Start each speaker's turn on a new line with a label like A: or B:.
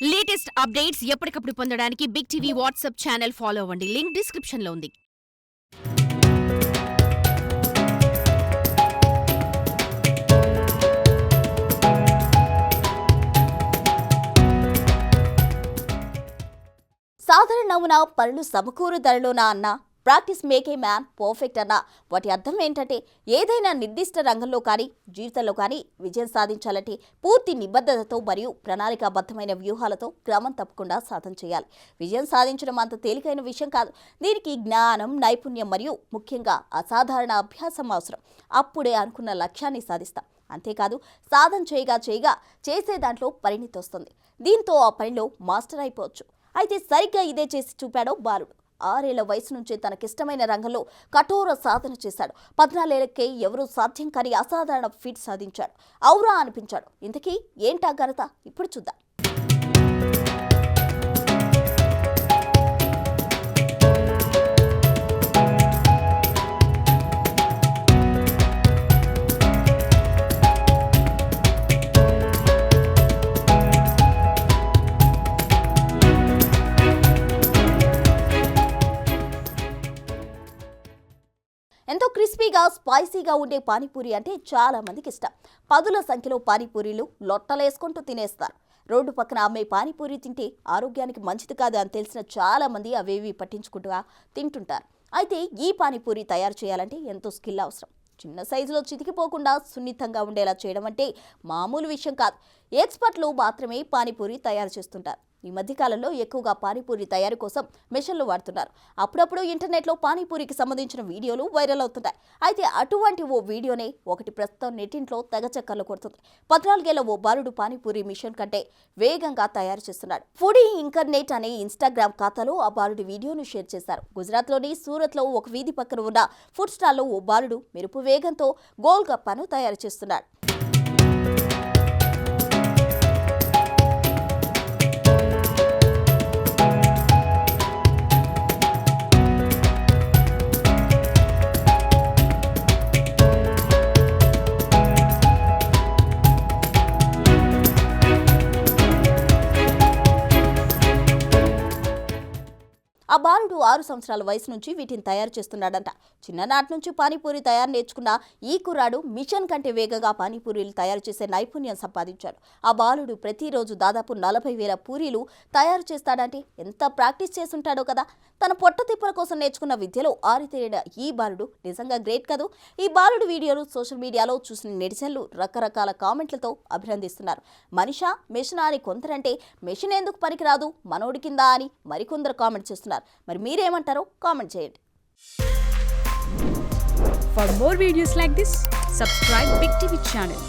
A: Latest updates ఎప్పటికప్పుడు పొందడానికి big TV WhatsApp channel follow అవ్వండి. లింక్ డిస్క్రిప్షన్ లో ఉంది.
B: సాధారణ నవ్వున పనులు సమకూరు ధరలోనా అన్న practice make a man perfect అన్న వాటి అర్థం ఏంటంటే ఏదైనా నిర్దిష్ట రంగంలో కానీ జీవితంలో కానీ విజయం సాధించాలంటే పూర్తి నిబద్ధతతో మరియు ప్రణాళికాబద్ధమైన వ్యూహాలతో క్రమం తప్పకుండా సాధన చేయాలి. విజయం సాధించడం అంత తేలికైన విషయం కాదు. దీనికి జ్ఞానం, నైపుణ్యం మరియు ముఖ్యంగా అసాధారణ అభ్యాసం అవసరం. అప్పుడే అనుకున్న లక్ష్యాన్ని సాధిస్తాం. అంతేకాదు, సాధన చేయగా చేసే దాంట్లో పరిణితి వస్తుంది. దీంతో ఆ పనిలో మాస్టర్ అయిపోవచ్చు. అయితే సరిగ్గా ఇదే చేసి చూపాడో బాలుడు. 6 ఏళ్ల వయసు నుంచే తనకిష్టమైన రంగంలో కఠోర సాధన చేశాడు. 14 ఏళ్లకే ఎవరూ సాధ్యం కాని అసాధారణ ఫీట్ సాధించాడు. ఔరా అనిపించాడు. ఇంతకీ ఏంటా ఘనత? ఇప్పుడు చూద్దాం. ఎంతో క్రిస్పీగా, స్పైసీగా ఉండే పానీపూరి అంటే చాలా మందికి ఇష్టం. పదుల సంఖ్యలో పానీపూరీలు లొట్టలేసుకుంటూ తినేస్తారు. రోడ్డు పక్కన అమ్మే పానీపూరి తింటే ఆరోగ్యానికి మంచిది కాదు అని తెలిసిన చాలా మంది అవేవి పట్టించుకుంటూ తింటుంటారు. అయితే ఈ పానీపూరి తయారు చేయాలంటే ఎంతో స్కిల్ అవసరం. చిన్న సైజులో చితికిపోకుండా సున్నితంగా ఉండేలా చేయడం అంటే మామూలు విషయం కాదు. ఎక్స్పర్ట్లు మాత్రమే పానీపూరి తయారు చేస్తుంటారు. ఈ మధ్యకాలంలో ఎక్కువగా పానీపూరి తయారీ కోసం మెషిన్లు వాడుతున్నారు. అప్పుడప్పుడు ఇంటర్నెట్లో పానీపూరికి సంబంధించిన వీడియోలు వైరల్ అవుతుంటాయి. అయితే అటువంటి ఓ వీడియోనే ఒకటి ప్రస్తుతం నెట్టింట్లో తెగ చక్కర్లు కొడుతుంది. 14 ఏళ్ల ఓ బాలుడు పానీపూరి మిషన్ కంటే వేగంగా తయారు చేస్తున్నాడు. ఫుడీ ఇంటర్నెట్ అనే ఇన్స్టాగ్రామ్ ఖాతాలో ఆ బాలుడి వీడియోను షేర్ చేశారు. గుజరాత్లోని సూరత్లో ఒక వీధి పక్కన ఉన్న ఫుడ్ స్టాల్లో ఓ బాలుడు మెరుపు వేగంతో గోల్గప్పాను తయారు చేస్తున్నాడు. ఆ బాలుడు 6 సంవత్సరాల వయసు నుంచి వీటిని తయారు చేస్తున్నాడంట. చిన్ననాటి నుంచి పానీపూరి తయారు నేర్చుకున్న ఈ కుర్రాడు మిషన్ కంటే వేగంగా పానీపూరీలు తయారు చేసే నైపుణ్యం సంపాదించాడు. ఆ బాలుడు ప్రతిరోజు దాదాపు 40,000 పూరీలు తయారు చేస్తాడంటే ఎంత ప్రాక్టీస్ చేసుంటాడో కదా. తన పొట్ట తిప్పల కోసం నేర్చుకున్న విద్యలో ఆరితేరిన ఈ బాలుడు నిజంగా గ్రేట్ కదూ. ఈ బాలుడు వీడియోలు సోషల్ మీడియాలో చూసిన నెటిజన్లు రకరకాల కామెంట్లతో అభినందిస్తున్నారు. మనిషా మెషినా అని కొందరంటే మెషిన్ ఎందుకు పనికిరాదు, మనోడి కింద అని మరికొందరు కామెంట్ చేస్తున్నారు. మరి మీరేమంటారో కామెంట్ చేయండి.
C: For more videos like this, subscribe Big TV channel.